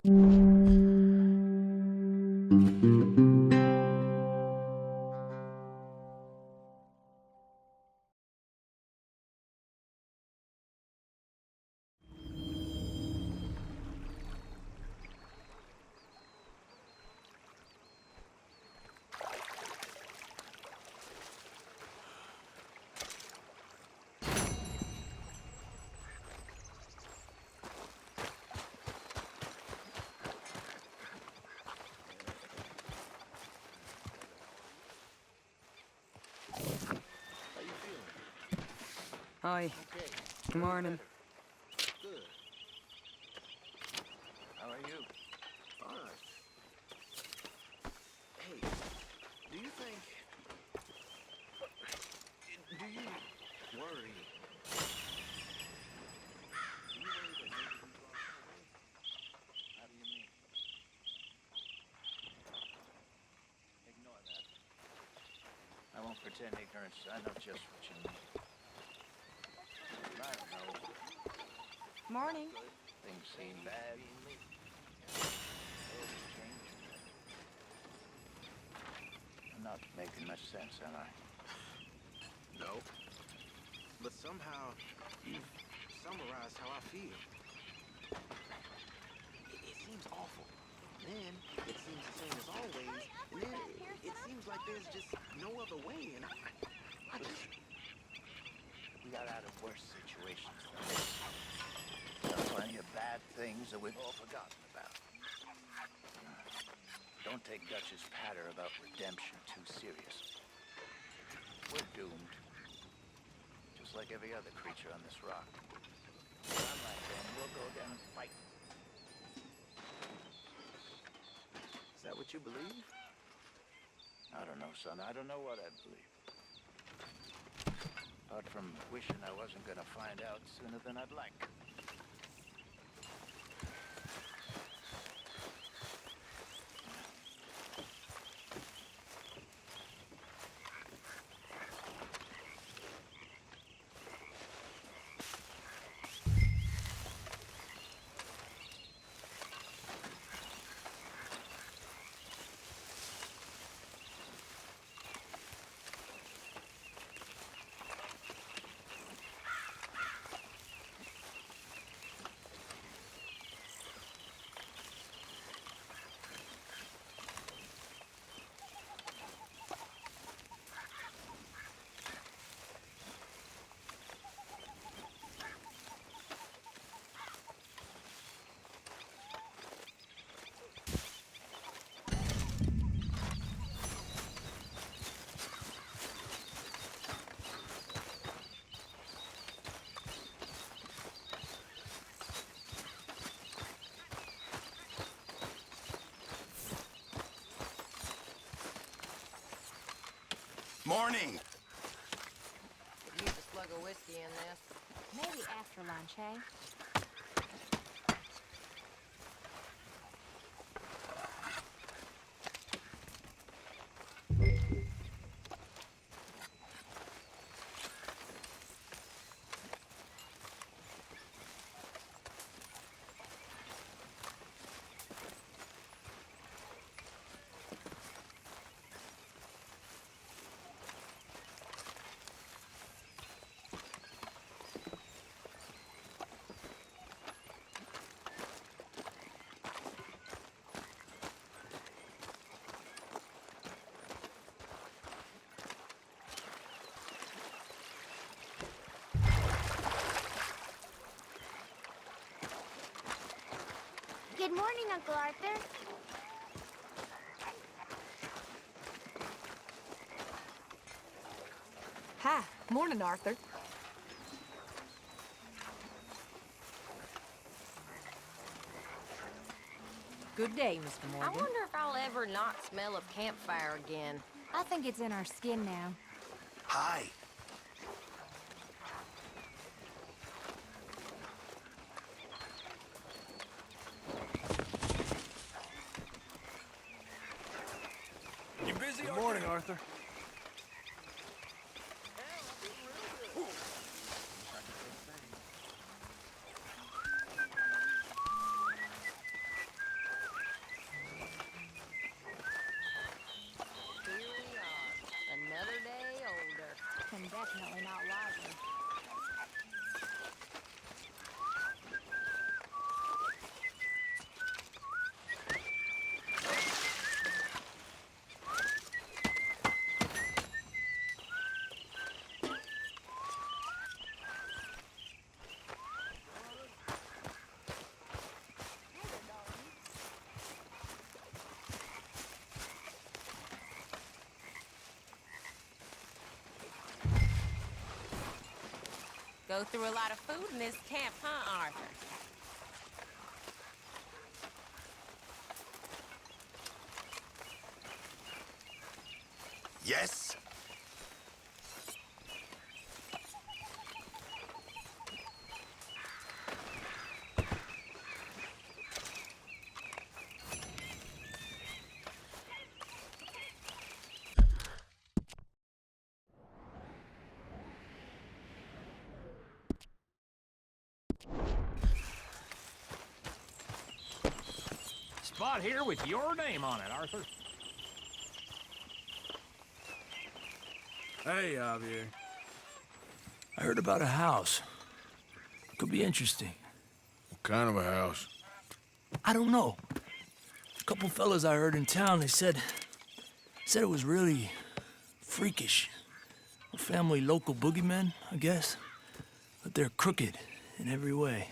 Hi. Okay. Good morning. Good. How are you? Fine. Hey, do you think... Do you worry? How do you mean? Ignore that. I won't pretend ignorance. I know just what you mean. I don't know. Morning. Things seem bad. I'm not making much sense, am I? No. But somehow, you've summarized how I feel. It seems awful. Then, it seems the same as always. And then, it seems like there's just no other way. And I just... We got out of worse situations than this. There are plenty of bad things that we've all forgotten about. Don't take Dutch's patter about redemption too serious. We're doomed. Just like every other creature on this rock. But unlike them, we'll go down and fight. Is that what you believe? I don't know, son. I don't know what I believe. Apart from wishing I wasn't gonna find out sooner than I'd like. Morning! Could use a slug of whiskey in this. Maybe after lunch, eh? Good morning, Uncle Arthur. Hi. Morning, Arthur. Good day, Mr. I Morgan. wonder if I'll ever not smell of campfire again. I think it's in our skin now. Hi. You busy? Good morning, Arthur. definitely not lively. Go through a lot of food in this camp, huh, Arthur? Yes? Spot here with your name on it, Arthur. Hey, Javier. I heard about a house. Could be interesting. What kind of a house? I don't know. A couple fellas I heard in town, they said it was really freakish. A family local boogeymen, I guess. But they're crooked in every way.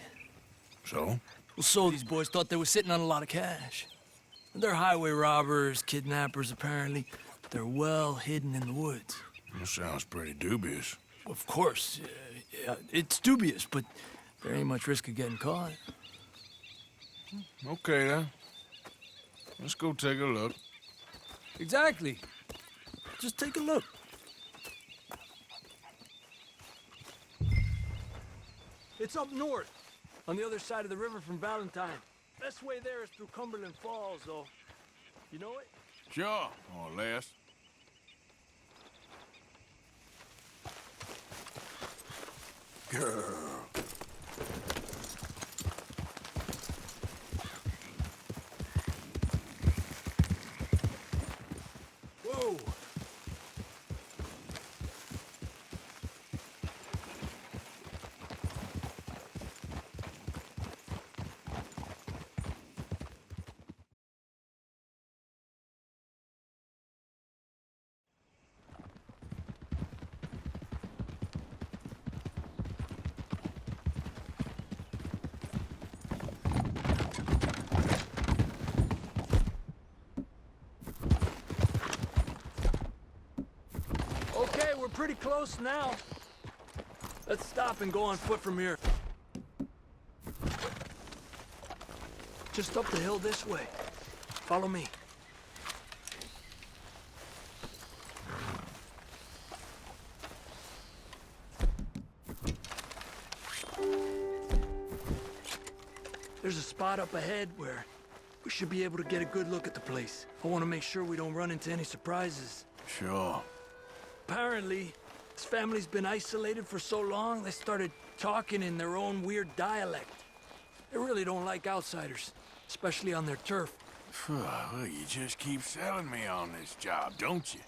So? Well, so these boys thought they were sitting on a lot of cash. They're highway robbers, kidnappers, apparently. They're well hidden in the woods. That sounds pretty dubious. Of course, yeah, it's dubious, but there ain't much risk of getting caught. Okay, then. Let's go take a look. Exactly. Just take a look. It's up north, on the other side of the river from Valentine. Best way there is through Cumberland Falls, though. You know it? Sure, more or less. Girl. Whoa! Okay, we're pretty close now. Let's stop and go on foot from here. Just up the hill this way. Follow me. There's a spot up ahead where we should be able to get a good look at the place. I want to make sure we don't run into any surprises. Sure. Apparently, this family's been isolated for so long, they started talking in their own weird dialect. They really don't like outsiders, especially on their turf. Well, you just keep selling me on this job, don't you?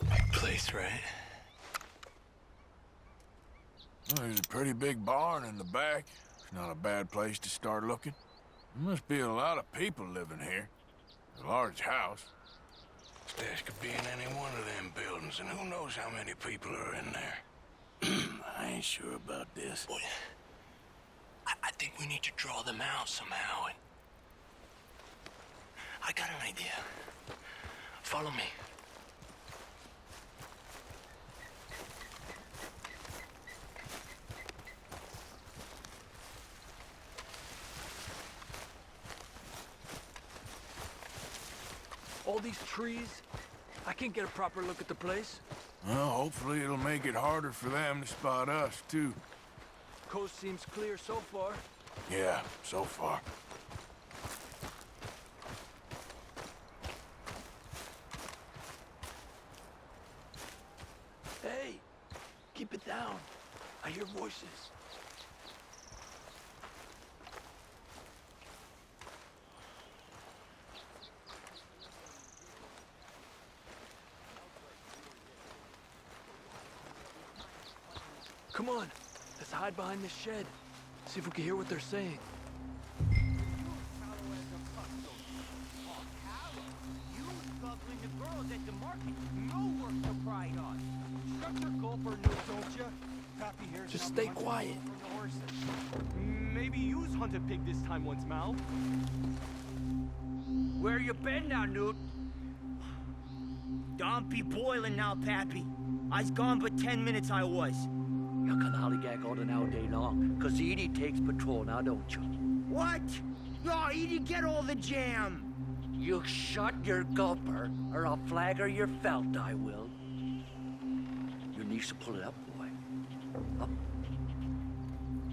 Big place, right? Well, there's a pretty big barn in the back. It's not a bad place to start looking. There must be a lot of people living here. A large house. Stash could be in any one of them buildings, and who knows how many people are in there. I ain't sure about this. Boy, I think we need to draw them out somehow, and... I got an idea. Follow me. All these trees, I can't get a proper look at the place. Well, hopefully it'll make it harder for them to spot us, too. Coast seems clear so far. Yeah, so far. Hey, keep it down. I hear voices. Come on, let's hide behind this shed. See if we can hear what they're saying. Just stay quiet. Maybe you's hunt a pig this time once, Mal. Where you been now, Newt? Don't be boiling now, Pappy. I's gone but 10 minutes I was. You can hollygag all now day long, 'cause Edie takes patrol now, don't you? What? No, Edie, get all the jam. You shut your gulper, or I'll flagger your felt, I will. Your niece will pull it up, boy. Up.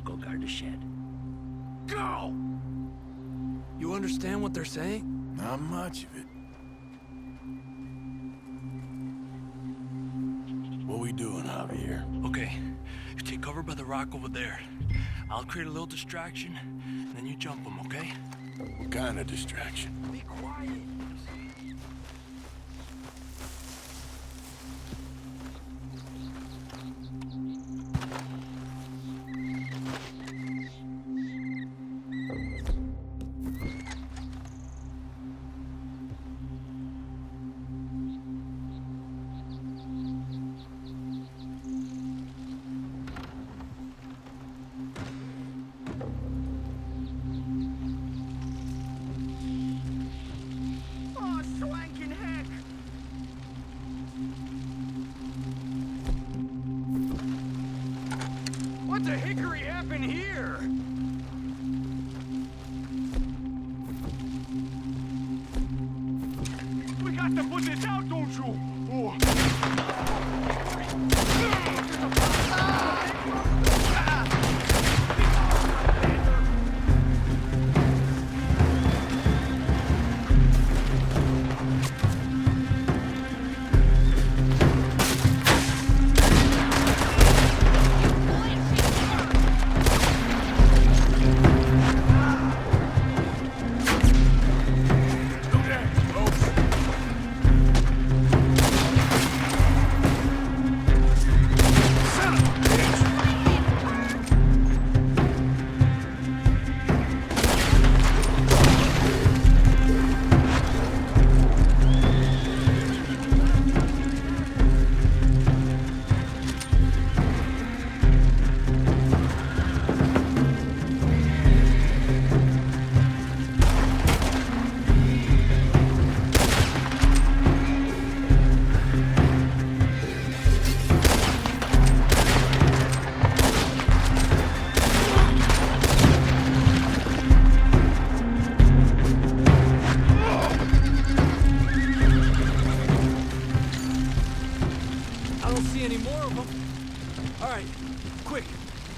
Go guard the shed. Go! You understand what they're saying? Not much of it. What we doing, Javier? Okay, you take cover by the rock over there. I'll create a little distraction, and then you jump them, okay? What kind of distraction? Be quiet. Oh, swanking heck! What the hickory happened here? We got to put this out, don't you? Oh. I don't see any more of them. All right, quick.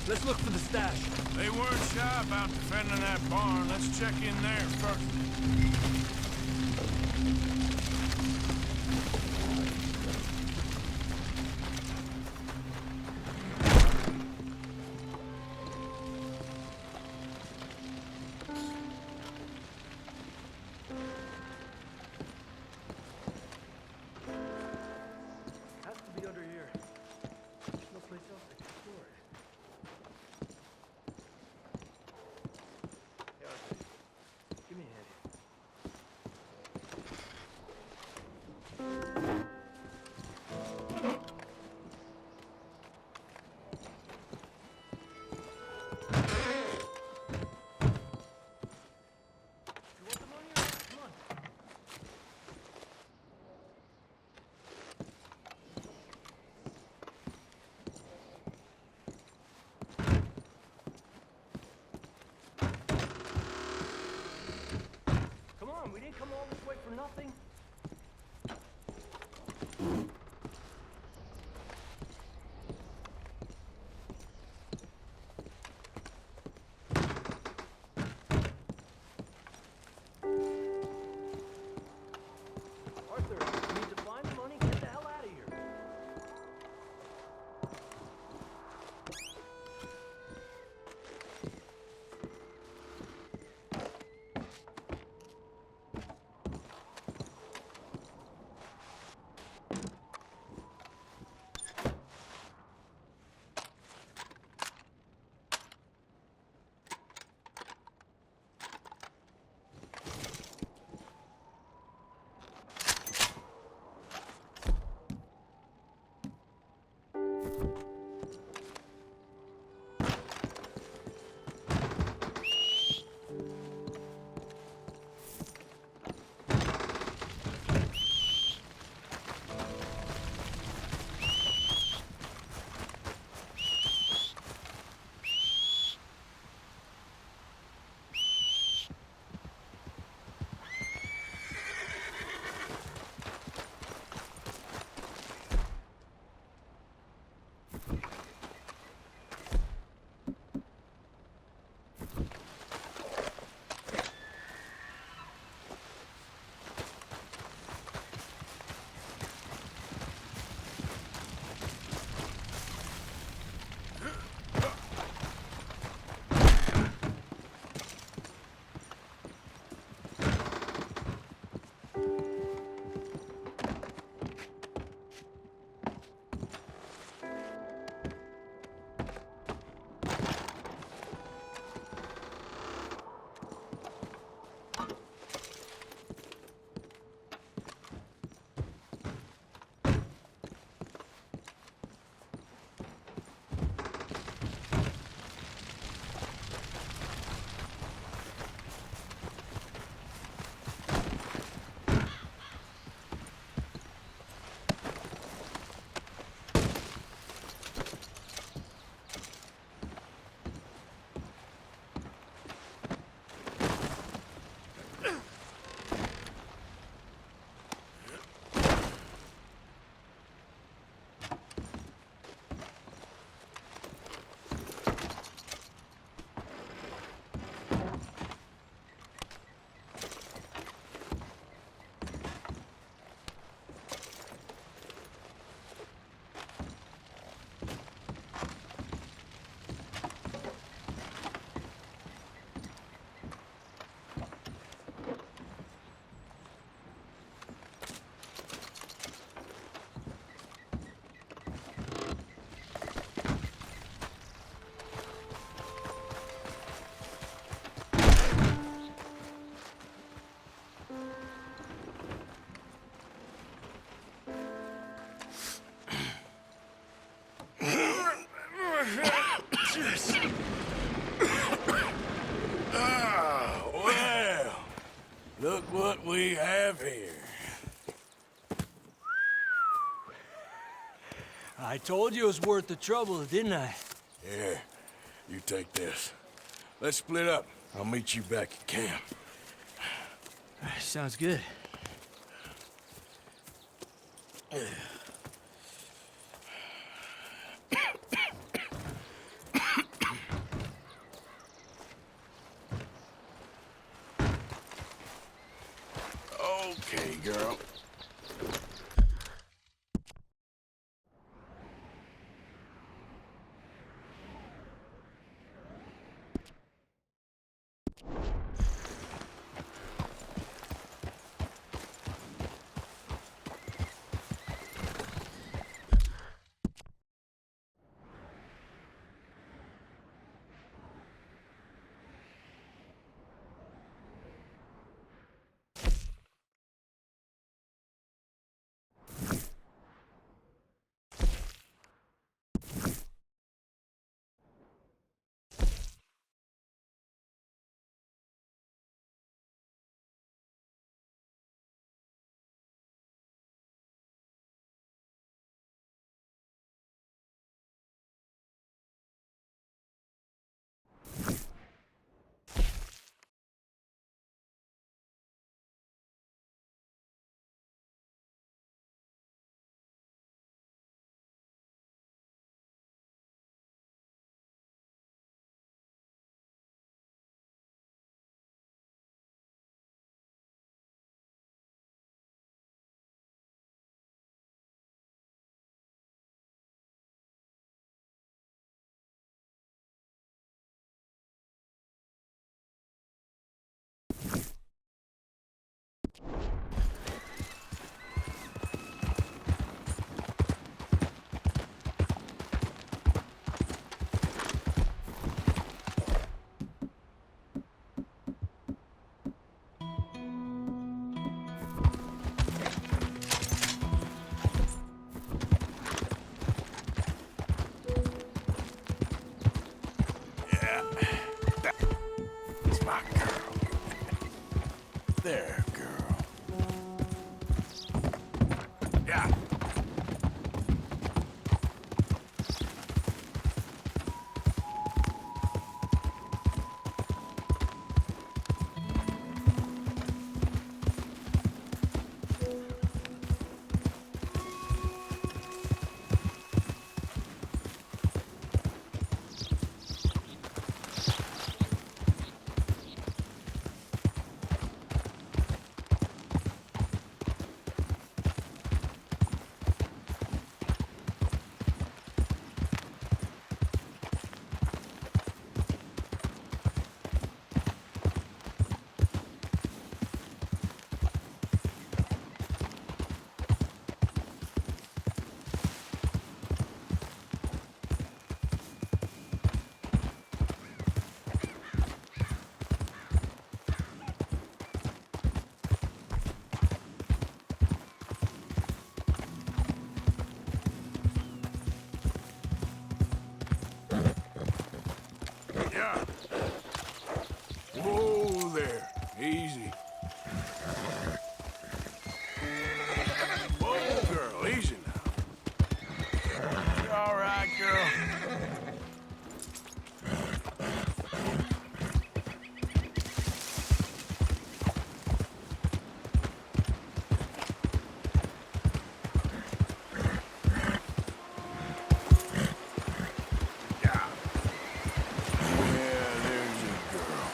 Let's look for the stash. They weren't shy about defending that barn. Let's check in there first. Has to be under here. There's no place else to explore it. Hey, Arthur. Give me a hand here. You want the money or not? Come on. Come on, we didn't come all this way for nothing. Arthur, you need to find the money, get the hell out of here. told you it was worth the trouble, didn't I? Yeah, you take this. Let's split up. I'll meet you back at camp. Sounds good. Okay, girl. It's my girl. There, girl. Yeah. Yeah. Whoa there. Easy. Whoa, girl. Easy now. You all right, girl? Yeah, there's your girl.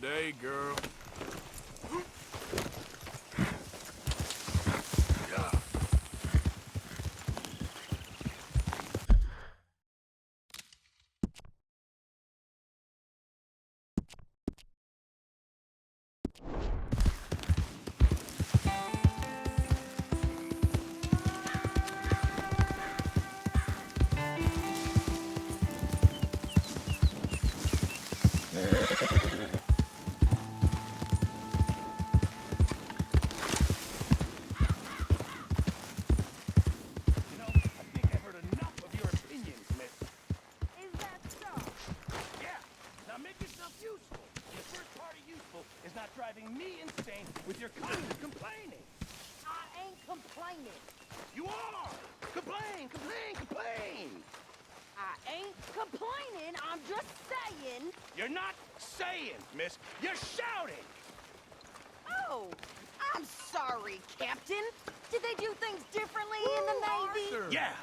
today, girl. Yeah. Driving me insane with your constant complaining. I ain't complaining. You are! Complain, complain, complain! I ain't complaining. I'm just saying. You're not saying, miss. You're shouting! Oh, I'm sorry, Captain. Did they do things differently in the Navy? Yeah!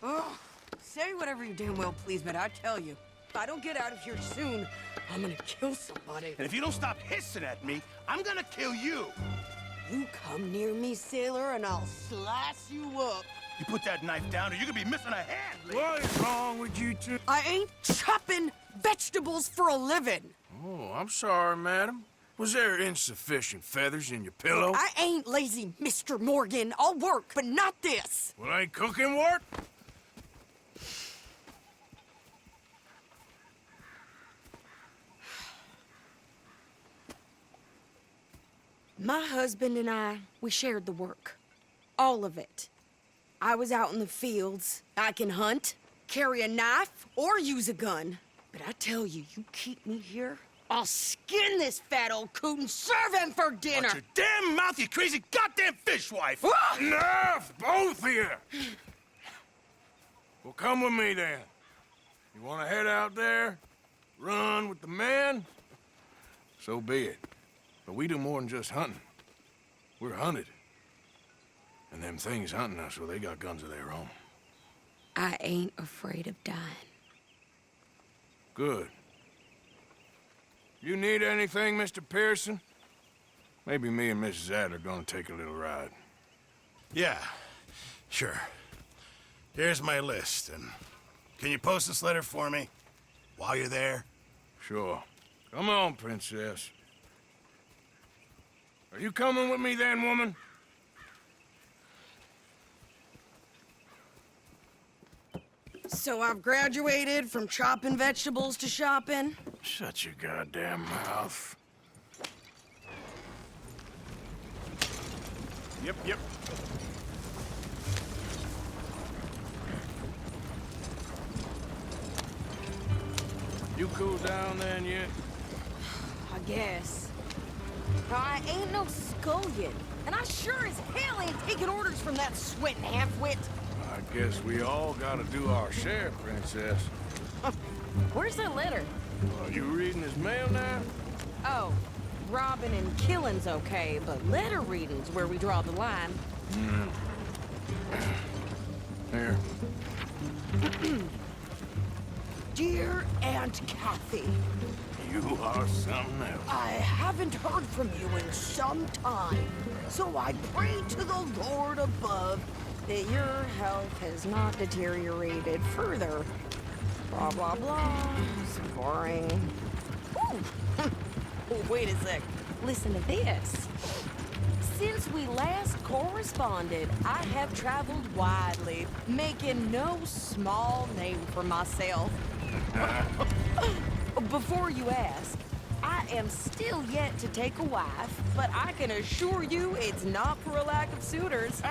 Oh, say whatever you damn well please, but I tell you, if I don't get out of here soon, I'm gonna kill somebody. And if you don't stop hissing at me, I'm gonna kill you! You come near me, sailor, and I'll slice you up. You put that knife down or you're gonna be missing a hand, lady. What is wrong with you two? I ain't chopping vegetables for a living. Oh, I'm sorry, madam. Was there insufficient feathers in your pillow? I ain't lazy, Mr. Morgan. I'll work, but not this. Well, ain't cooking work? My husband and I, we shared the work. All of it. I was out in the fields. I can hunt, carry a knife, or use a gun. But I tell you, you keep me here, I'll skin this fat old coot and serve him for dinner. Watch your damn mouth, you crazy goddamn fishwife! Enough, both of you! Well, come with me, then. You want to head out there? Run with the men? So be it. But we do more than just hunting. We're hunted. And them things hunting us, well, they got guns of their own. I ain't afraid of dying. Good. You need anything, Mr. Pearson? Maybe me and Mrs. Adler gonna take a little ride. Yeah, sure. Here's my list, and can you post this letter for me while you're there? Sure. Come on, Princess. Are you coming with me then, woman? So I've graduated from chopping vegetables to shopping? Shut your goddamn mouth. Yep. You cool down then yet? I guess. I ain't no scullion, and I sure as hell ain't taking orders from that sweating half-wit. I guess we all gotta do our share, Princess. Where's that letter? Are you reading his mail now? Oh, robbing and killing's okay, but letter reading's where we draw the line. Here. Dear Aunt Kathy, You are something else. I haven't heard from you in some time, so I pray to the Lord above that your health has not deteriorated further. Blah, blah, blah. It's boring. Ooh. Oh, wait a sec. Listen to this. Since we last corresponded, I have traveled widely, making no small name for myself. Before you ask, I am still yet to take a wife, but I can assure you it's not for a lack of suitors.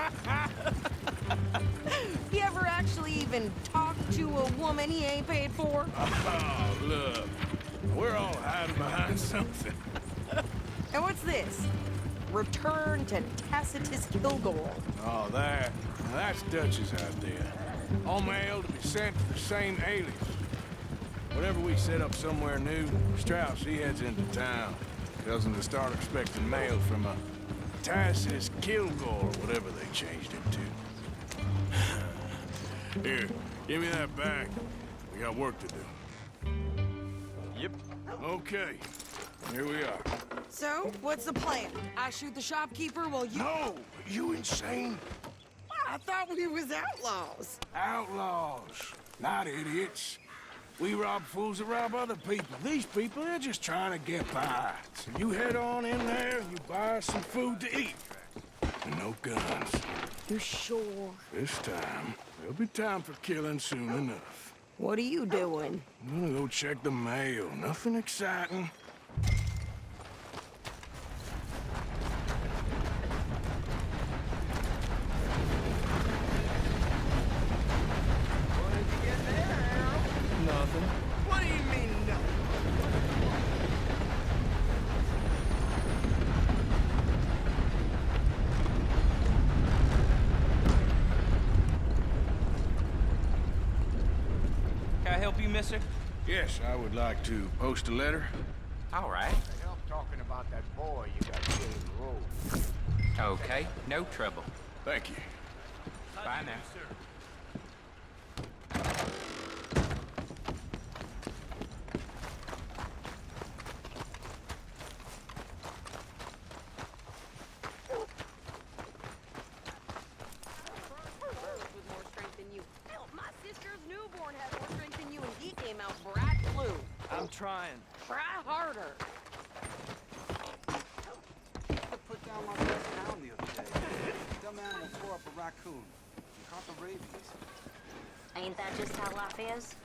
You ever actually even talked to a woman he ain't paid for? Oh, look. We're all hiding behind something. And what's this? Return to Tacitus Kilgore. Oh, that's Dutch's idea. All mail to be sent to the same alias. Whenever we set up somewhere new, Strauss, he heads into town. Tells them to start expecting mail from a Tacitus Kilgore, whatever they changed it to. Here, give me that back. We got work to do. Yep. Okay, here we are. So, what's the plan? I shoot the shopkeeper while you... No! You insane? I thought we was outlaws. Outlaws, not idiots. We rob fools that rob other people. These people, they're just trying to get by. So you head on in there and you buy us some food to eat. And no guns. You sure? This time, there'll be time for killing soon enough. What are you doing? I'm gonna go check the mail. Nothing exciting. What did you get there, Harold? Nothing. What do you mean, nothing? Can I help you, mister? Yes, I would like to post a letter. All right. Help talking about that boy you got killed in the road. Okay, no trouble. Thank you. Bye now. With more strength than you. Hell, my sister's newborn had more strength than you, and he came out bright blue. I'm trying. Try harder. I put down my best hound the other day. Dumb animal tore up a raccoon. He caught the rabies. Ain't that just how life is?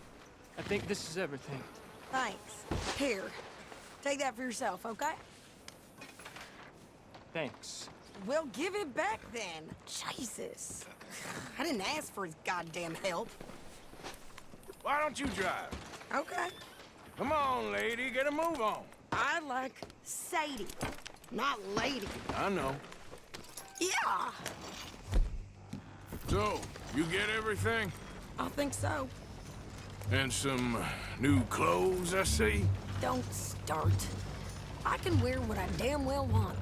I think this is everything. Thanks. Here. Take that for yourself, okay? Thanks. Well, give it back then. Jesus. I didn't ask for his goddamn help. Why don't you drive? Okay. Come on, lady, get a move on. I like Sadie, not lady. I know. Yeah, So, you get everything? I think so. And some new clothes, I see? Don't start. I can wear what I damn well want.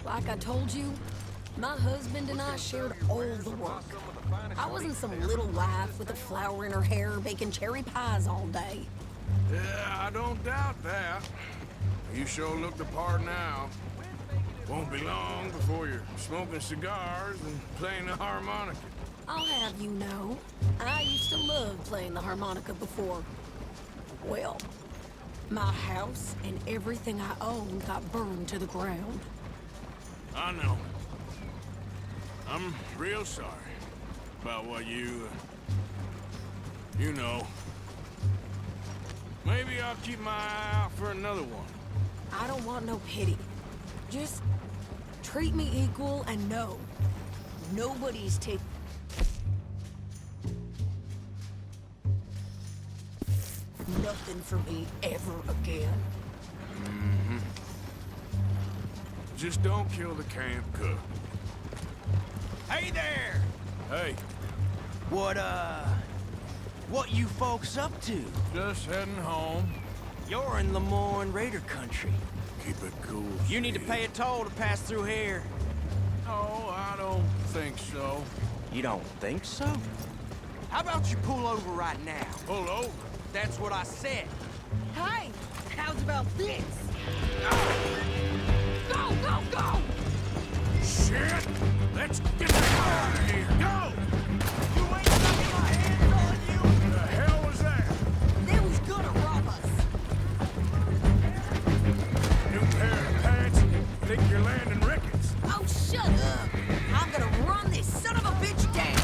Like I told you, my husband and I shared all the work. I wasn't some little wife with a flower in her hair baking cherry pies all day. Yeah, I don't doubt that. You sure look the part now. Won't be long before you're smoking cigars and playing the harmonica. I'll have you know, I used to love playing the harmonica before. Well, my house and everything I owned got burned to the ground. I know. I'm real sorry about what you know. Maybe I'll keep my eye out for another one. I don't want no pity. Just treat me equal and know nobody's taking nothing from me ever again. Mm-hmm. Just don't kill the camp cook. Hey there! Hey, What you folks up to? just heading home. You're in Lemoyne Raider country. Keep it cool. You need to Steve. pay a toll to pass through here. No, I don't think so. You don't think so? How about you pull over right now? Pull over. That's what I said. Hey, how's about this? Go, go, go! Shit! Let's get the hell out of here. Go! You ain't sucking my hands on you! What the hell was that? They was gonna rob us. New pair of pants? Think you're landing Ricketts? Oh, shut up. I'm gonna run this son of a bitch down.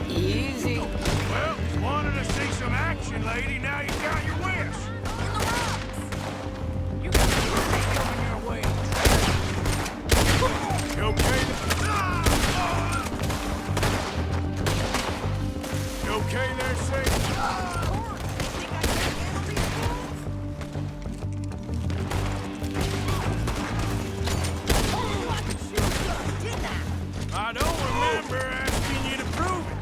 Easy. Well, wanted to see some action, lady. Now you got your wish. In the rocks. You got the on your way. You okay? You okay there, Sadie? I don't remember asking you to prove it.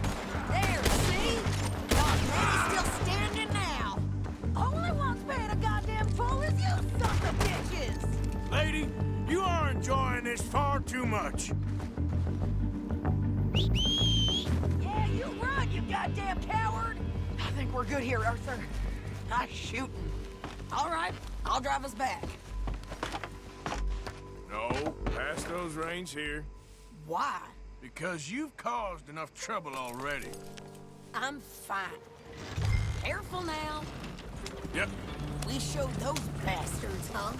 There, see? Dog Manny's still standing now. Only one's paying a goddamn toll is you sons of bitches. Lady, you are enjoying this far too much. Yeah, you run, you goddamn coward. I think we're good here, Arthur. Nice shooting. All right, I'll drive us back. No, past those range here. Why? Because you've caused enough trouble already. I'm fine. Careful now. Yep. We showed those bastards, huh?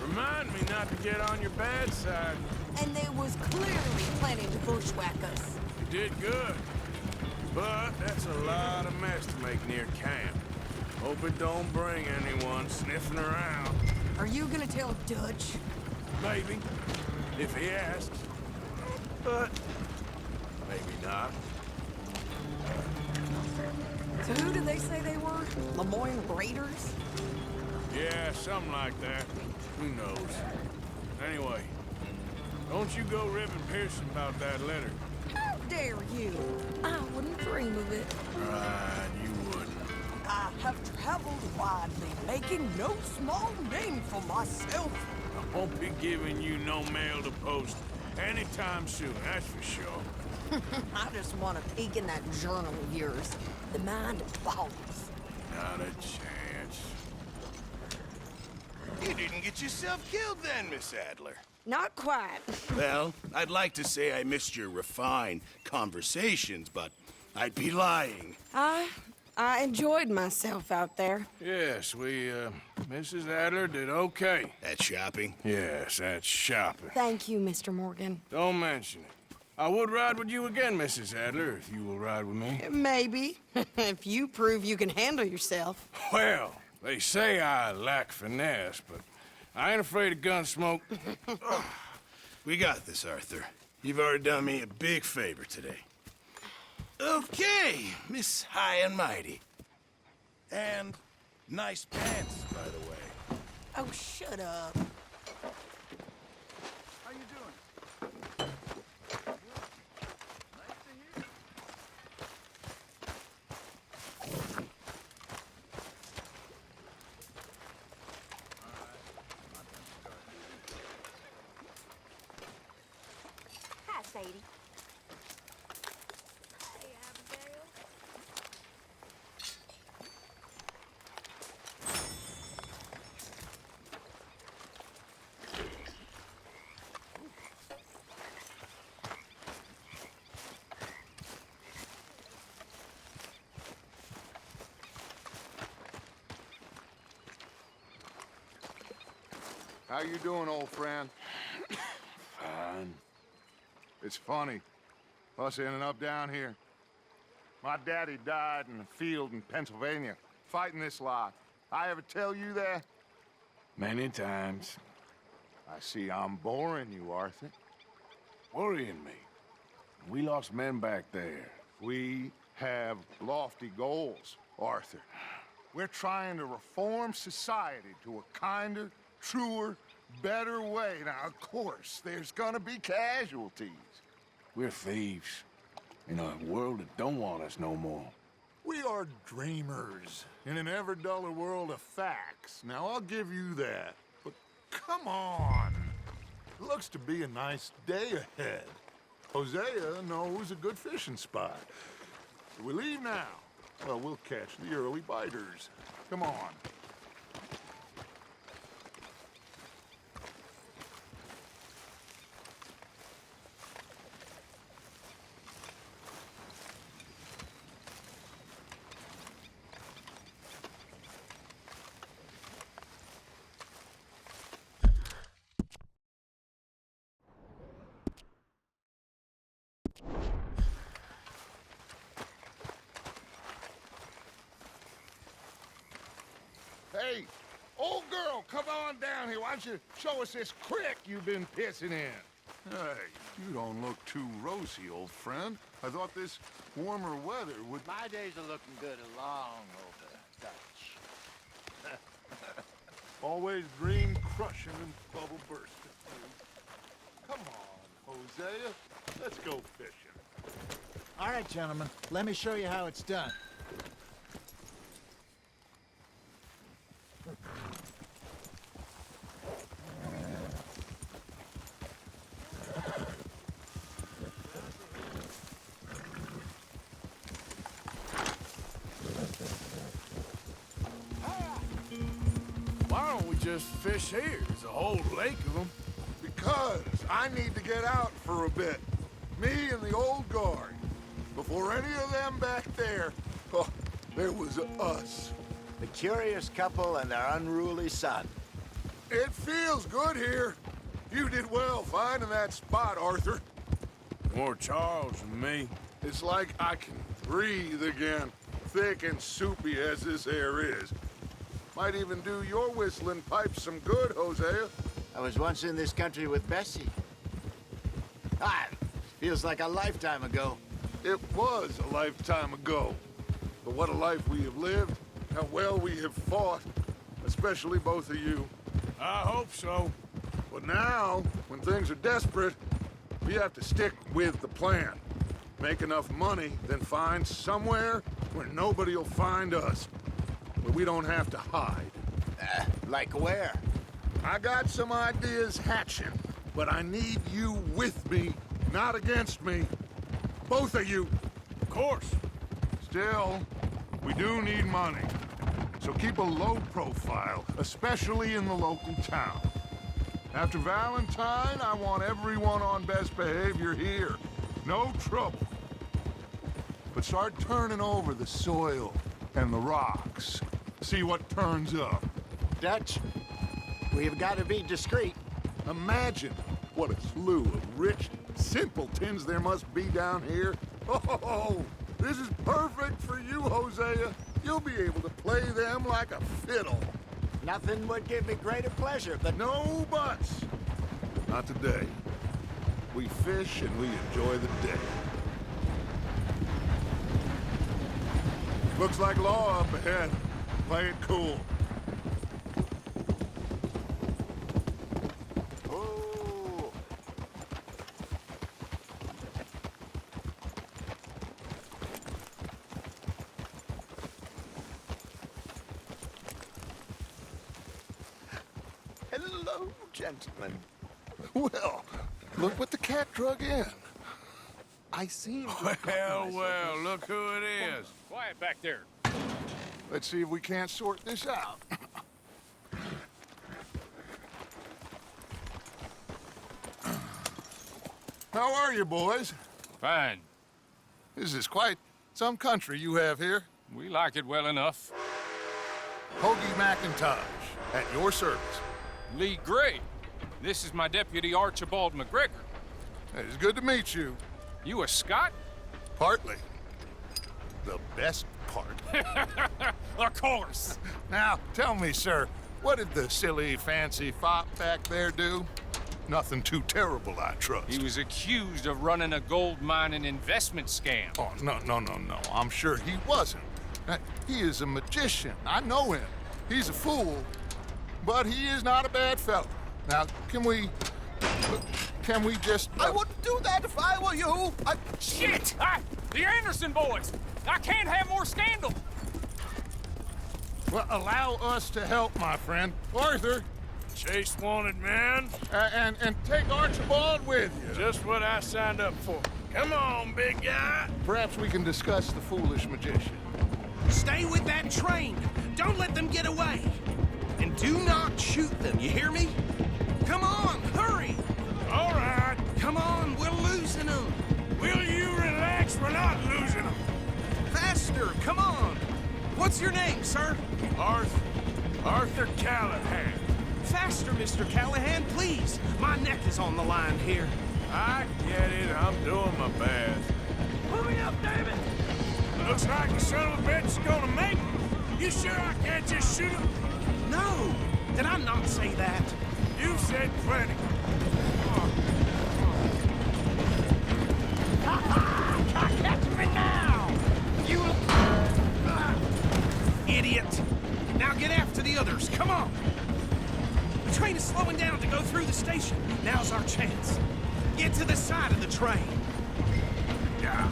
Remind me not to get on your bad side. And they was clearly planning to bushwhack us. You did good. But that's a lot of mess to make near camp. Hope it don't bring anyone sniffing around. Are you gonna tell Dutch? Maybe. If he asks. But maybe not. So who did they say they were? Lemoyne Raiders? Yeah, something like that. Who knows? Anyway, don't you go ribbing Pearson about that letter. How dare you? I wouldn't dream of it. Right, you wouldn't. I have traveled widely, making no small name for myself. I won't be giving you no mail to post anytime soon, that's for sure. I just want to peek in that journal of yours. The mind boggles. Not a chance. You didn't get yourself killed then, Miss Adler. Not quite. Well, I'd like to say I missed your refined conversations, but I'd be lying. I enjoyed myself out there. Yes, Mrs. Adler did okay. At shopping? Yes, that's shopping. Thank you, Mr. Morgan. Don't mention it. I would ride with you again, Mrs. Adler, if you will ride with me. Maybe. If you prove you can handle yourself. Well, they say I lack finesse, but I ain't afraid of gun smoke. We got this, Arthur. You've already done me a big favor today. Okay, Miss High and Mighty. And nice pants, by the way. Oh, shut up. How you doing? Nice to hear. Hi, Sadie. How you doing, old friend? Fine. It's funny, us ending up down here. My daddy died in the field in Pennsylvania, fighting this lot. I ever tell you that? Many times. I see I'm boring you, Arthur. Worrying me. We lost men back there. We have lofty goals, Arthur. We're trying to reform society to a kinder, truer, better way. Now, of course, there's gonna be casualties. We're thieves. In a world that don't want us no more. We are dreamers in an ever duller world of facts. Now, I'll give you that. But come on. It looks to be a nice day ahead. Hosea knows a good fishing spot. Do we leave now? Well, we'll catch the early biters. Come on. Hey, old girl, come on down here. Why don't you show us this creek you've been pissing in? Hey, you don't look too rosy, old friend. I thought this warmer weather would... My days are looking good along over, Dutch. Always dream crushing and bubble bursting. Come on, Hosea. Let's go fishing. All right, gentlemen. Let me show you how it's done. just fish here? There's a whole lake of them. Because I need to get out for a bit. Me and the old guard. Before any of them back there, oh, there was us. The curious couple and their unruly son. It feels good here. You did well finding that spot, Arthur. More Charles than me. It's like I can breathe again, thick and soupy as this air is. Might even do your whistling pipes some good, Hosea. I was once in this country with Bessie. Ah, feels like a lifetime ago. It was a lifetime ago. But what a life we have lived, how well we have fought, especially both of you. I hope so. But now, when things are desperate, we have to stick with the plan. Make enough money, then find somewhere where nobody will find us. Where we don't have to hide. Like where? I got some ideas hatching, but I need you with me, not against me. Both of you. Of course. Still, we do need money. So keep a low profile, especially in the local town. After Valentine, I want everyone on best behavior here. No trouble. But start turning over the soil and the rocks. See what turns up. Dutch, we've got to be discreet. Imagine what a slew of rich simpletons there must be down here. Oh, this is perfect for you, Hosea. You'll be able to play them like a fiddle. Nothing would give me greater pleasure, but... No buts. Not today. We fish and we enjoy the day. Looks like law up ahead. Play it cool. Ooh. Hello, gentlemen. Well, look what the cat drug in. I seem to... Well, look who it is. Quiet back there. Let's see if we can't sort this out. How are you, boys? Fine. This is quite some country you have here. We like it well enough. Hoagie McIntosh, at your service. Lee Gray. This is my deputy Archibald McGregor. It's good to meet you. You a Scot? Partly. The best part. Of course. Now, tell me, sir, what did the silly, fancy fop back there do? Nothing too terrible, I trust. He was accused of running a gold mining investment scam. Oh, no. I'm sure he wasn't. He is a magician. I know him. He's a fool, but he is not a bad fellow. Now, can we just... I wouldn't do that if I were you. Shit! The Anderson boys! I can't have more scandal! Well, allow us to help, my friend. Arthur! Chase wanted man. And take Archibald with you. Just what I signed up for. Come on, big guy. Perhaps we can discuss the foolish magician. Stay with that train. Don't let them get away. And do not shoot them, you hear me? Come on, hurry! All right. Come on, we're losing them. Will you relax? We're not losing them. Faster, come on. What's your name, sir? Arthur Callahan. Faster, Mr. Callahan, please. My neck is on the line here. I get it. I'm doing my best. Hurry up, David! Looks like the son of a bitch is gonna make it. You sure I can't just shoot him? No. Did I not say that? You said plenty. Catch me now! You... Idiot! Now get after the others, come on! The train is slowing down to go through the station. Now's our chance. Get to the side of the train. Yeah.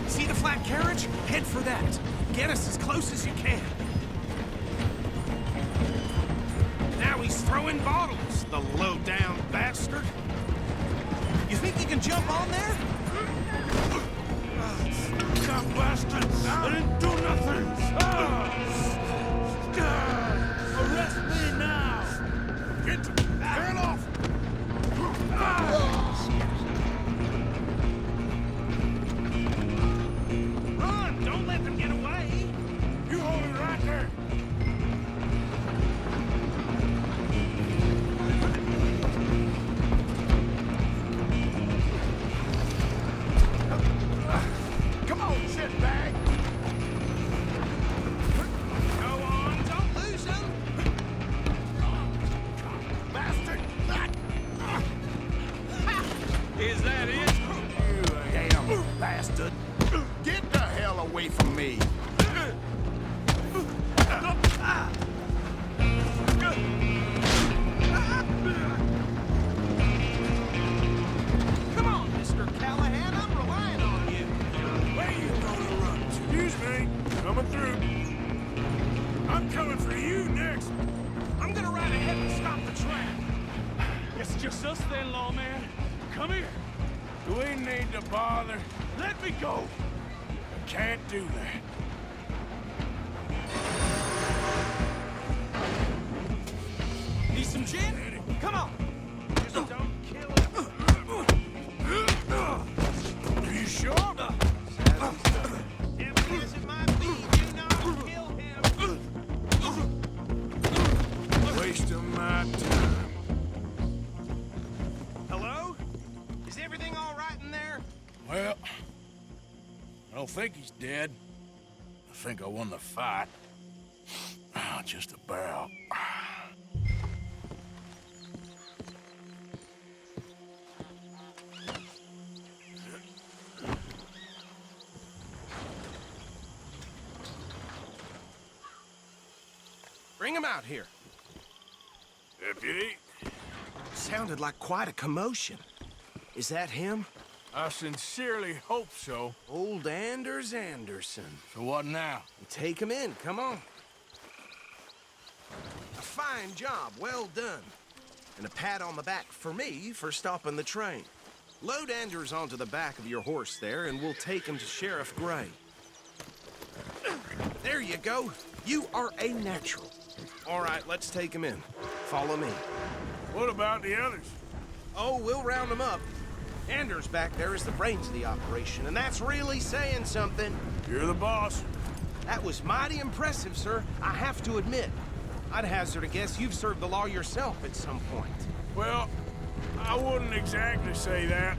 See the flat carriage? Head for that. Get us as close as you can. Now he's throwing bottles, the low-down bastard. You think you can jump on there? Dumb bastards! I didn't do nothing! bastard! Get the hell away from me! Come on, Mr. Callahan, I'm relying on you. Where you gonna run? Excuse me. Coming through. I'm coming for you next. I'm gonna ride ahead and stop the train. It's just us then, lawman. Come here. Do we need to bother? Let me go. I can't do that. Need some gin? Come on. Just don't kill him. Are you sure? Tempting as it might be, do not kill him. Waste of my time. Hello? Is everything all right in there? Well, I don't think he's dead. I think I won the fight. Just about. Bring him out here. Deputy? Sounded like quite a commotion. Is that him? I sincerely hope so. Old Anders Anderson. So what now? Take him in, come on. A fine job, well done. And a pat on the back for me for stopping the train. Load Anders onto the back of your horse there, and we'll take him to Sheriff Gray. There you go. You are a natural. All right, let's take him in. Follow me. What about the others? Oh, we'll round them up. Anders back there is the brains of the operation, and that's really saying something. You're the boss. That was mighty impressive, sir. I have to admit. I'd hazard a guess you've served the law yourself at some point. Well, I wouldn't exactly say that.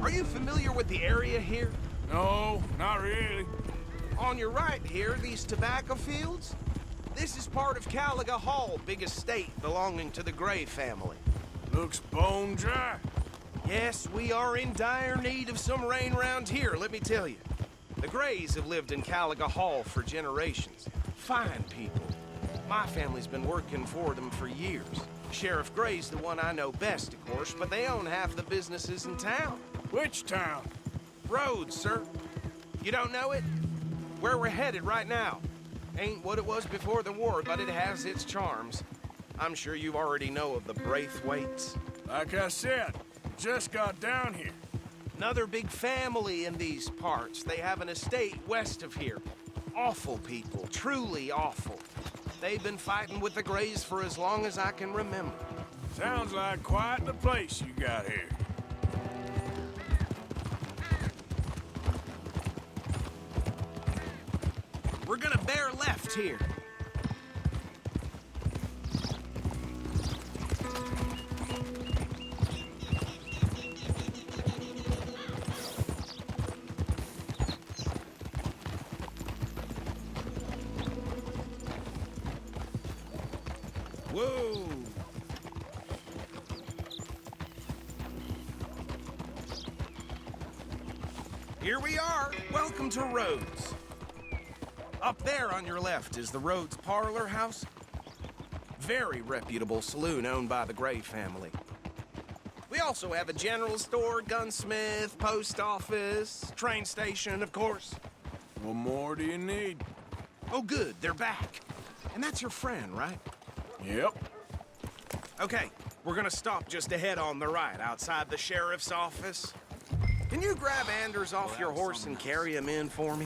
Are you familiar with the area here? No, not really. On your right here, these tobacco fields? This is part of Caliga Hall, big estate belonging to the Gray family. Looks bone dry. Yes, we are in dire need of some rain around here, let me tell you. The Grays have lived in Caliga Hall for generations. Fine people. My family's been working for them for years. Sheriff Gray's the one I know best, of course, but they own half the businesses in town. Which town? Rhodes, sir. You don't know it? Where we're headed right now. Ain't what it was before the war, but it has its charms. I'm sure you already know of the Braithwaites. Like I said, just got down here. Another big family in these parts. They have an estate west of here. Awful people, truly awful. They've been fighting with the Grays for as long as I can remember. Sounds like quite the place you got here. We're gonna bear left here. Whoa! Here we are. Welcome to Rhodes. Up there on your left is the Rhodes Parlor House. Very reputable saloon owned by the Gray family. We also have a general store, gunsmith, post office, train station, of course. What more do you need? Oh, good. They're back. And that's your friend, right? Yep. Okay, we're gonna stop just ahead on the right, outside the sheriff's office. Can you grab Anders off your horse and carry him in for me?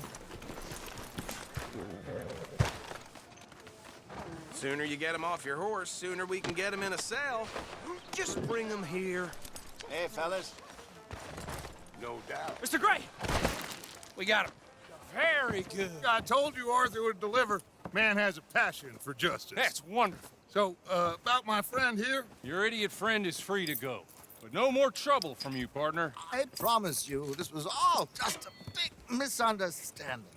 Sooner you get him off your horse, sooner we can get him in a cell. Just bring him here. Hey, fellas. No doubt. Mr. Gray! We got him. Very good. I told you Arthur would deliver. Man has a passion for justice. That's wonderful. So, about my friend here? Your idiot friend is free to go. But no more trouble from you, partner. I promise you, this was all just a big misunderstanding.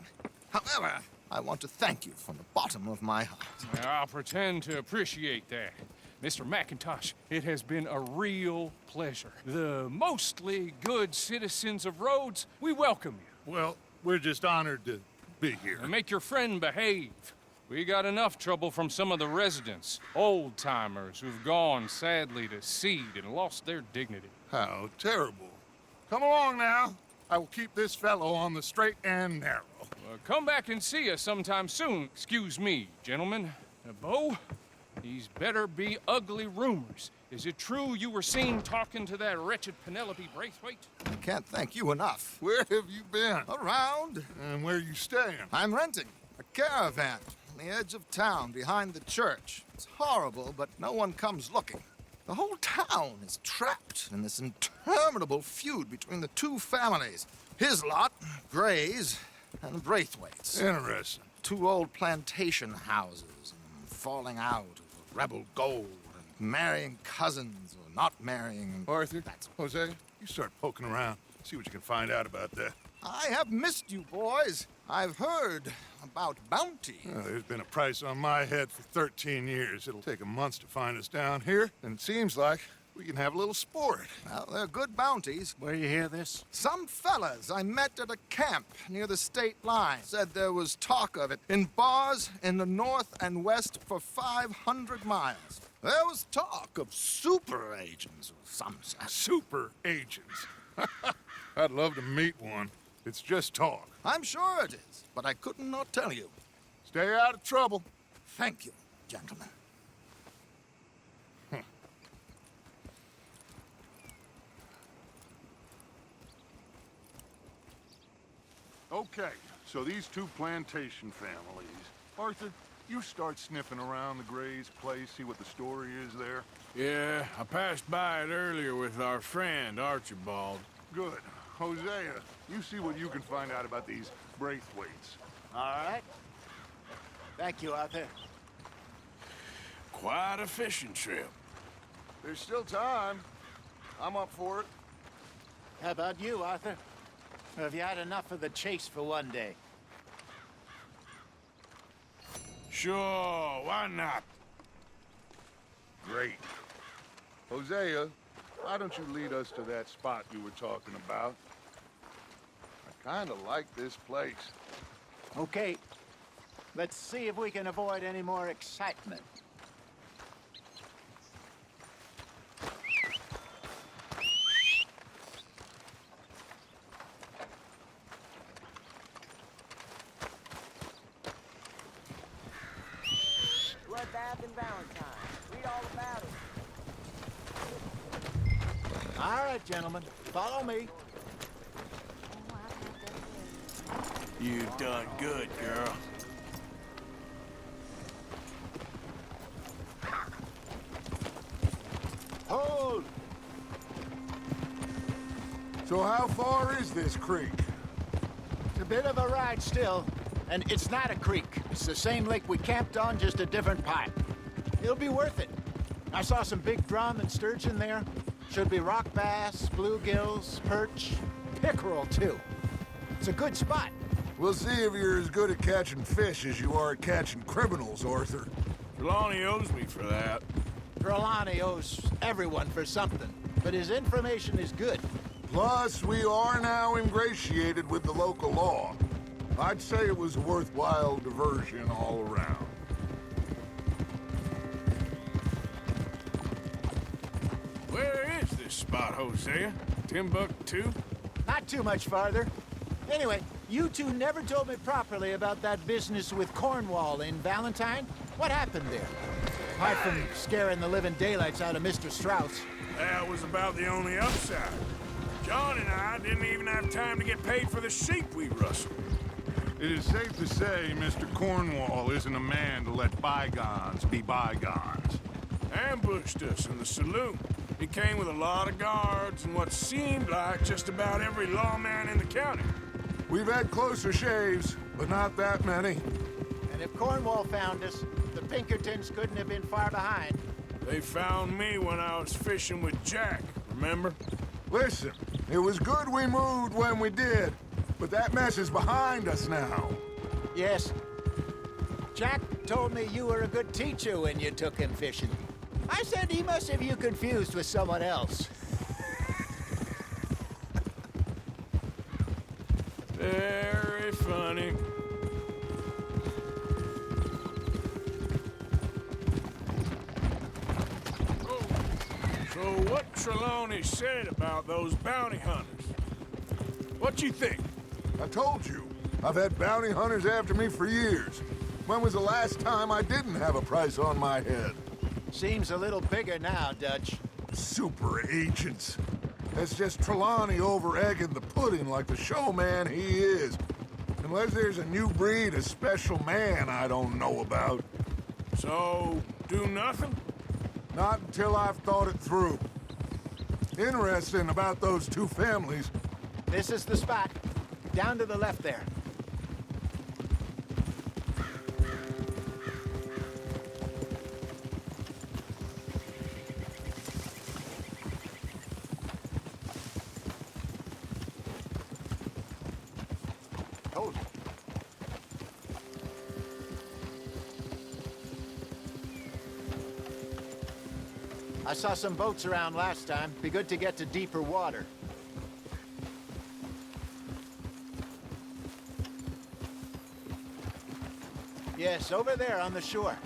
However, I want to thank you from the bottom of my heart. I'll pretend to appreciate that. Mr. McIntosh, it has been a real pleasure. The mostly good citizens of Rhodes, we welcome you. Well, we're just honored to be here. And make your friend behave. We got enough trouble from some of the residents, old-timers who've gone, sadly, to seed and lost their dignity. How terrible. Come along now. I will keep this fellow on the straight and narrow. Come back and see us sometime soon. Excuse me, gentlemen. Bo, these better be ugly rumors. Is it true you were seen talking to that wretched Penelope Braithwaite? I can't thank you enough. Where have you been? Around. And where are you staying? I'm renting a caravan on the edge of town behind the church. It's horrible, but no one comes looking. The whole town is trapped in this interminable feud between the two families. His lot, Gray's, and Braithwaite's. Interesting. Two old plantation houses, and falling out of rebel gold, and marrying cousins or not marrying. Arthur, Jose, you start poking around. See what you can find out about that. I have missed you, boys. I've heard about bounty. There's been a price on my head for 13 years. It'll take 'em months to find us down here, and it seems like we can have a little sport. Well, they're good bounties. Where you hear this? Some fellas I met at a camp near the state line said there was talk of it in bars in the north and west for 500 miles. There was talk of super agents or some such. Super agents. I'd love to meet one. It's just talk. I'm sure it is, but I couldn't not tell you. Stay out of trouble. Thank you, gentlemen. Okay, so these two plantation families. Arthur, you start sniffing around the Gray's place, see what the story is there. Yeah, I passed by it earlier with our friend, Archibald. Good. Hosea, you see what you can find out about these Braithwaites. All right. Thank you, Arthur. Quite a fishing trip. There's still time. I'm up for it. How about you, Arthur? Or have you had enough of the chase for one day? Sure, why not? Great. Hosea, why don't you lead us to that spot you were talking about? I kind of like this place. Okay. Let's see if we can avoid any more excitement. Bloodbath and Valentine. Read all about it. All right, gentlemen. Follow me. You done good, girl. Hold! So how far is this creek? It's a bit of a ride still. And it's not a creek. It's the same lake we camped on, just a different pipe. It'll be worth it. I saw some big drum and sturgeon there. Should be rock bass, bluegills, perch, pickerel, too. It's a good spot. We'll see if you're as good at catching fish as you are at catching criminals, Arthur. Trelawney owes me for that. Trelawney owes everyone for something, but his information is good. Plus, we are now ingratiated with the local law. I'd say it was a worthwhile diversion all around. Where is this spot, Hosea? Timbuktu? Not too much farther. Anyway, you two never told me properly about that business with Cornwall in Valentine. What happened there? Apart from scaring the living daylights out of Mr. Strauss. That was about the only upside. John and I didn't even have time to get paid for the sheep we rustled. It is safe to say Mr. Cornwall isn't a man to let bygones be bygones. Ambushed us in the saloon. He came with a lot of guards and what seemed like just about every lawman in the county. We've had closer shaves, but not that many. And if Cornwall found us, the Pinkertons couldn't have been far behind. They found me when I was fishing with Jack, remember? Listen, it was good we moved when we did, but that mess is behind us now. Yes. Jack told me you were a good teacher when you took him fishing. I said he must have you confused with someone else. Very funny. So what Trelawney said about those bounty hunters? What you think? I told you. I've had bounty hunters after me for years. When was the last time I didn't have a price on my head? Seems a little bigger now, Dutch. Super agents. That's just Trelawney over-egging the pudding like the showman he is. Unless there's a new breed of special man I don't know about. So, do nothing? Not until I've thought it through. Interesting about those two families. This is the spot. Down to the left there. Told you. I saw some boats around last time. Be good to get to deeper water. Yes, over there on the shore.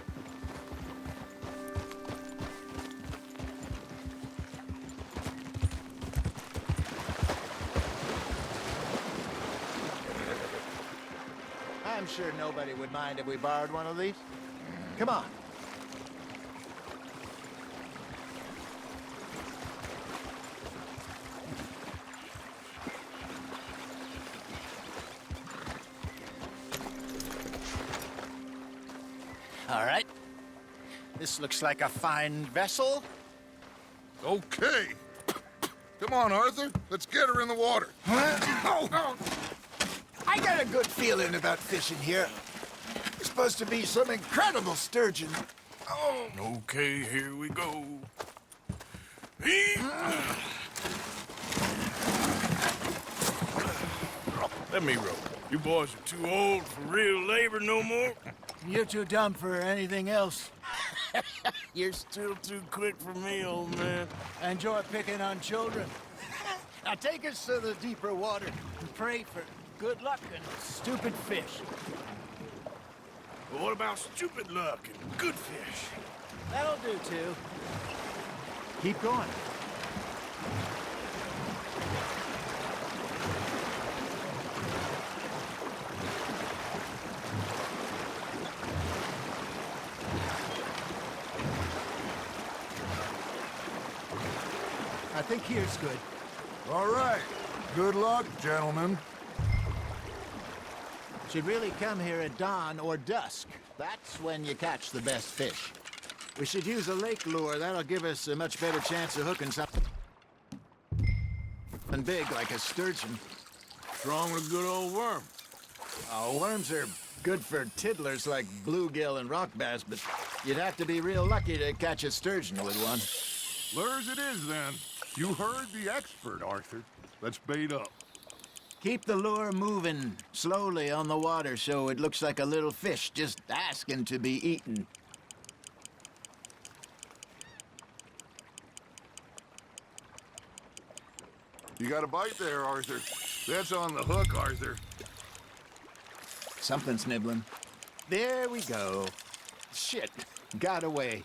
I'm sure nobody would mind if we borrowed one of these. Come on. All right. This looks like a fine vessel. Okay. Come on, Arthur. Let's get her in the water. Oh. I got a good feeling about fishing here. It's supposed to be some incredible sturgeon. Oh. Okay, here we go. Let me row. You boys are too old for real labor no more. You're too dumb for anything else. You're still too quick for me, old man. Enjoy picking on children. Now take us to the deeper water and pray for good luck and stupid fish. Well, what about stupid luck and good fish? That'll do, too. Keep going. I think here's good. All right. Good luck, gentlemen. Should really come here at dawn or dusk. That's when you catch the best fish. We should use a lake lure. That'll give us a much better chance of hooking something big like a sturgeon. Strong with a good old worm. Oh, worms are good for tiddlers like bluegill and rock bass, but you'd have to be real lucky to catch a sturgeon with one. Lures it is, then. You heard the expert, Arthur. Let's bait up. Keep the lure moving slowly on the water so it looks like a little fish just asking to be eaten. You got a bite there, Arthur. That's on the hook, Arthur. Something's nibbling. There we go. Shit, got away.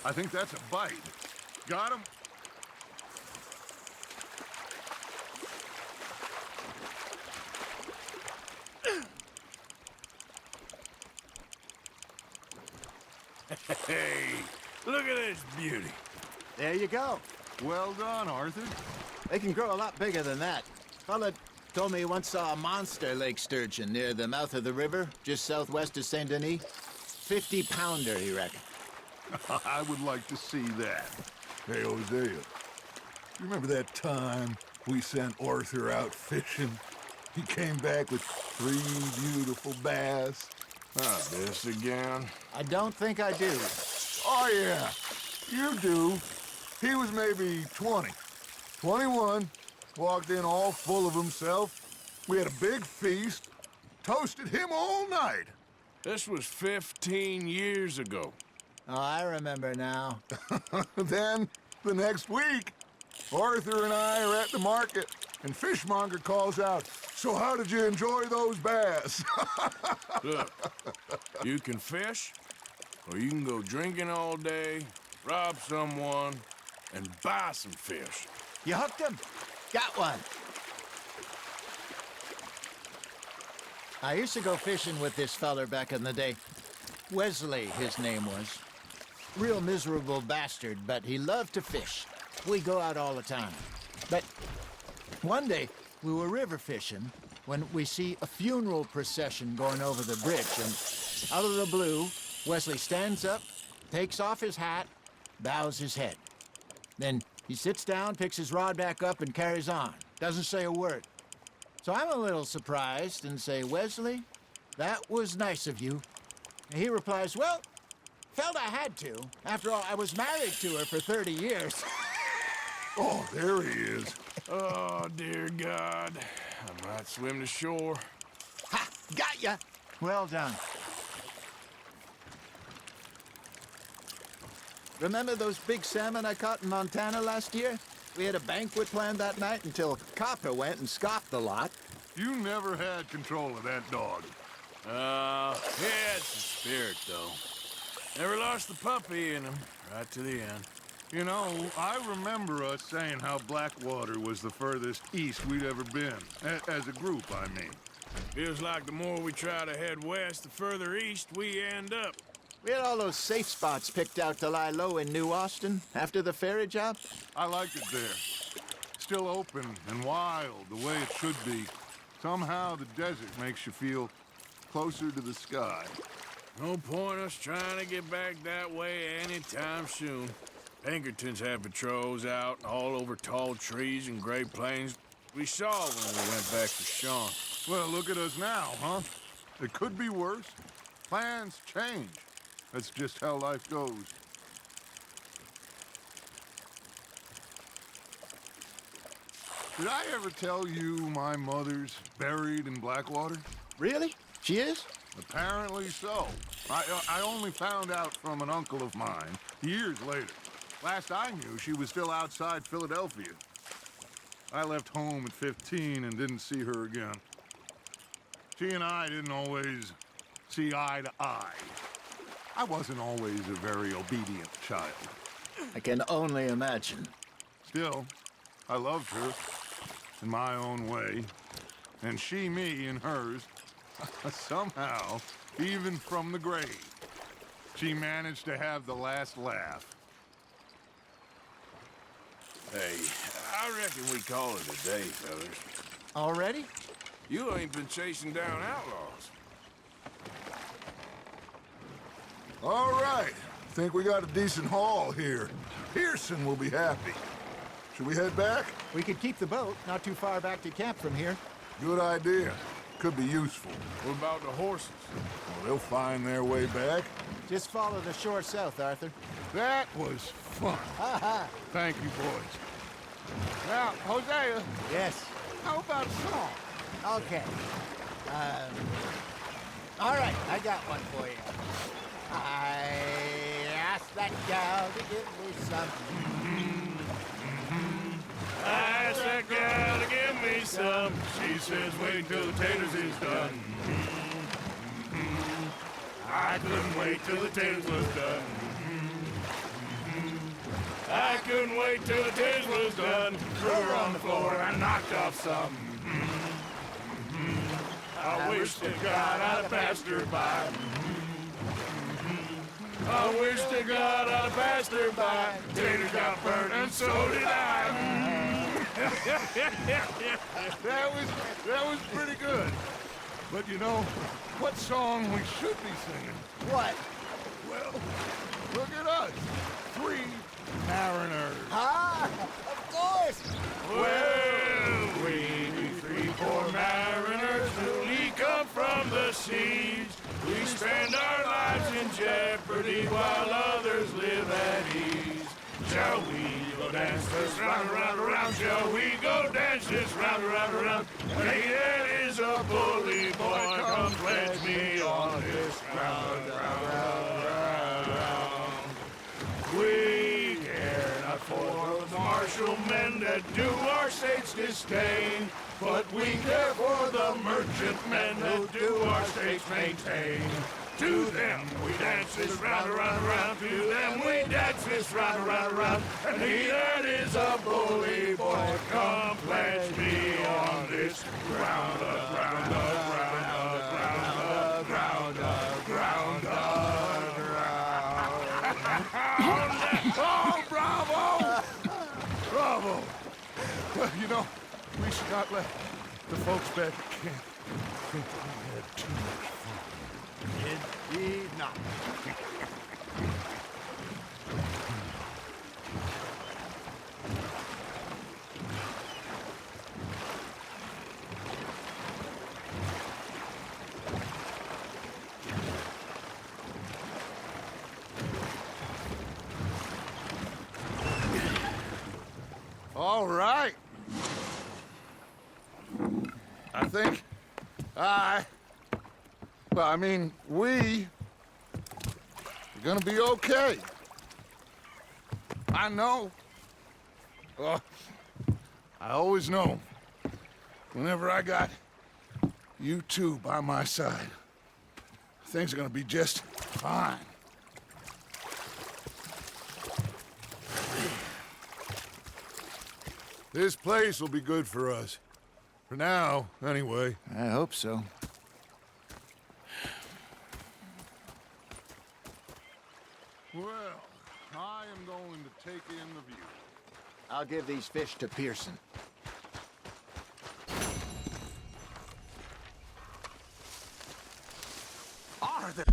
I think that's a bite. Got him? Hey, look at this beauty. There you go. Well done, Arthur. They can grow a lot bigger than that. Fella told me he once saw a monster lake sturgeon near the mouth of the river, just southwest of Saint Denis. 50-pounder, he reckoned. I would like to see that. Hey, Hosea, you remember that time we sent Arthur out fishing? He came back with 3 beautiful bass. This again? I don't think I do. Oh, yeah, you do. He was maybe 20, 21, walked in all full of himself. We had a big feast, toasted him all night. This was 15 years ago. Oh, I remember now. Then, the next week, Arthur and I are at the market. And Fishmonger calls out, "So how did you enjoy those bass?" Look, you can fish, or you can go drinking all day, rob someone, and buy some fish. You hooked him? Got one. I used to go fishing with this feller back in the day. Wesley, his name was. Real miserable bastard, but he loved to fish. We go out all the time. But one day, we were river fishing when we see a funeral procession going over the bridge, and out of the blue, Wesley stands up, takes off his hat, bows his head. Then he sits down, picks his rod back up, and carries on. Doesn't say a word. So I'm a little surprised and say, "Wesley, that was nice of you." And he replies, "Well, felt I had to. After all, I was married to her for 30 years. Oh, there he is. Oh, dear God. I might swim to shore. Ha! Got ya! Well done. Remember those big salmon I caught in Montana last year? We had a banquet planned that night until Copper went and scoffed the lot. You never had control of that dog. Yeah, it's the spirit, though. Never lost the puppy in him, right to the end. You know, I remember us saying how Blackwater was the furthest east we'd ever been. As a group, I mean. Feels like the more we try to head west, the further east we end up. We had all those safe spots picked out to lie low in New Austin after the ferry job. I liked it there. Still open and wild, the way it should be. Somehow the desert makes you feel closer to the sky. No point us trying to get back that way anytime soon. Pinkertons have patrols out all over tall trees and Great Plains. We saw when we went back to Sean. Well, look at us now, huh? It could be worse. Plans change. That's just how life goes. Did I ever tell you my mother's buried in Blackwater? Really? She is? Apparently so. I only found out from an uncle of mine years later. Last I knew, she was still outside Philadelphia. I left home at 15 and didn't see her again. She and I didn't always see eye to eye. I wasn't always a very obedient child. I can only imagine. Still, I loved her in my own way, and she me in hers. Somehow, even from the grave, she managed to have the last laugh. Hey, I reckon we call it a day, fellas. Already? You ain't been chasing down outlaws. All right. Think we got a decent haul here. Pearson will be happy. Should we head back? We could keep the boat not too far back to camp from here. Good idea. Could be useful. What about the horses? Well, they'll find their way back. Just follow the shore south, Arthur. That was fun. Thank you, boys. Now, Hosea. Yes. How about a song? Okay. All right, I got one for you. I asked that gal to give me some. I asked that gal to give me some. She says, wait till the taters is done. I couldn't wait till the taters was done. I couldn't wait till the taters was done. Threw her on the floor and knocked off some. I wish to God I'd have passed her by. I wish to God I'd have passed her by. Taters got burnt and so did I. That was pretty good. But you know, what song we should be singing? What? Well, look at us. 3 mariners. Ah, of course. Well, we 3 poor mariners newly come from the seas. We spend our lives in jeopardy while others live at ease. Shall we go dance this round, around, around? Shall we go dance this round, around, around? Naked is a bully boy, come pledge me on this round, round, round, round, round. We care not for the martial men that do our state's disdain. But we care for the merchantmen who do our states maintain. To them we dance this round, around, around. To them we dance this round, around, around. And he that is a bully boy, come pledge me on this ground, ground, ground, ground, ground, ground, ground. Oh, bravo! Bravo! Well, you know, we should not let the folks back at camp think that we had too much fun. Indeed not. All right. I think we are gonna be okay. I know. I always know. Whenever I got you two by my side, things are gonna be just fine. This place will be good for us. For now, anyway. I hope so. Well, I am going to take in the view. I'll give these fish to Pearson. Are there?